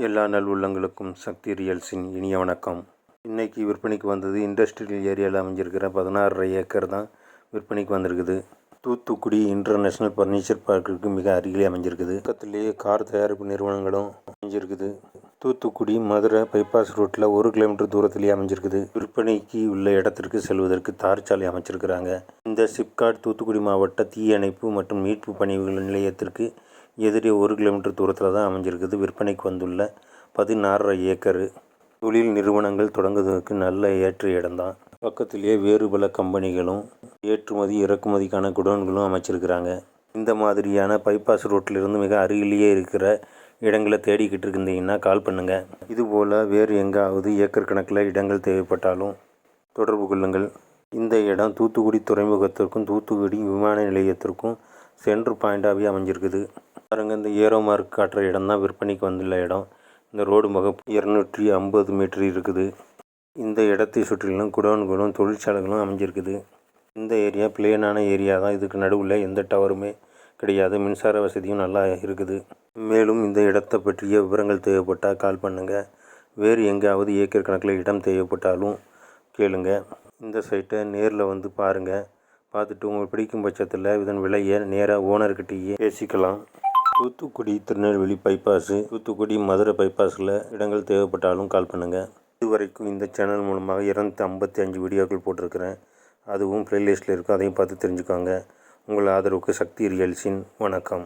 எல்லா நல்வுள்ளங்களுக்கும் சக்தி ரியல்ஸின் இனிய வணக்கம். இன்றைக்கி விற்பனைக்கு வந்தது இண்டஸ்ட்ரியல் ஏரியாவில் அமைஞ்சிருக்கிற 16.5 ஏக்கர் தான் விற்பனைக்கு வந்திருக்குது. தூத்துக்குடி இன்டர்நேஷ்னல் ஃபர்னிச்சர் பார்க்குக்கு மிக அருகிலே அமைஞ்சிருக்குது. பக்கத்துலேயே கார் தயாரிப்பு நிறுவனங்களும் அமைஞ்சிருக்குது. தூத்துக்குடி மதுரை பைபாஸ் ரோட்டில் 1 கிலோமீட்டர் தூரத்திலேயே அமைஞ்சிருக்குது. விற்பனைக்கு உள்ள இடத்திற்கு செல்வதற்கு தார் சாலை அமைச்சிருக்கிறாங்க. இந்த சிப்காட் தூத்துக்குடி மாவட்ட தீயணைப்பு மற்றும் மீட்பு பணிகள் நிலையத்திற்கு எதிரே 1 கிலோமீட்டர் தூரத்தில் தான் அமைஞ்சிருக்குது. விற்பனைக்கு வந்துள்ள 16.5 ஏக்கரு. தொழில் நிறுவனங்கள் தொடங்குவதற்கு நல்ல ஏற்ற இடம்தான். பக்கத்திலேயே வேறு பல கம்பெனிகளும் ஏற்றுமதி இறக்குமதிக்கான குடோன்களும் அமைச்சிருக்கிறாங்க. இந்த மாதிரியான பைபாஸ் ரோட்டிலிருந்து மிக அருகிலேயே இருக்கிற இடங்களை தேடிக்கிட்டு இருந்தீங்கன்னா கால் பண்ணுங்கள். இதுபோல் வேறு எங்காவது ஏக்கர் கணக்கில் இடங்கள் தேவைப்பட்டாலும் தொடர்பு கொள்ளுங்கள். இந்த இடம் தூத்துக்குடி துறைமுகத்திற்கும் தூத்துக்குடி விமான நிலையத்திற்கும் சென்ட்ரு பாயிண்டாகவே அமைஞ்சிருக்குது. பாருங்கள், இந்த ஏரோ மார்க் காட்டுற இடம் தான் விற்பனைக்கு வந்துள்ள இடம். இந்த ரோடு முகம் 250 மீட்டர் இருக்குது. இந்த இடத்தை சுற்றிலும் குடோன்களும் தொழிற்சாலைகளும் அமைஞ்சிருக்குது. இந்த ஏரியா பிளேனான ஏரியா தான். இதுக்கு நடுவில் எந்த டவருமே கிடையாது. மின்சார வசதியும் நல்லா இருக்குது. மேலும் இந்த இடத்தை பற்றிய விவரங்கள் தேவைப்பட்டால் கால் பண்ணுங்கள். வேறு எங்கேயாவது ஏக்கர் கணக்கில் இடம் தேவைப்பட்டாலும் கேளுங்க. இந்த சைட்டை நேரில் வந்து பாருங்கள். பார்த்துட்டு உங்களுக்கு பிடிக்கும் பட்சத்தில் இதன் விலையை நேராக ஓனர்கிட்டயே பேசிக்கலாம். தூத்துக்குடி திருநெல்வேலி பைபாஸு, தூத்துக்குடி மதுரை பைபாஸில் இடங்கள் தேவைப்பட்டாலும் கால் பண்ணுங்கள். இதுவரைக்கும் இந்த சேனல் மூலமாக 255 வீடியோக்கள் போட்டிருக்கிறேன். அதுவும் ப்ளேலிஸ்ட்டில் இருக்கும். அதையும் பார்த்து தெரிஞ்சுக்கோங்க. உங்கள் ஆதரவுக்கு சக்தி ரியல்ஸின் வணக்கம்.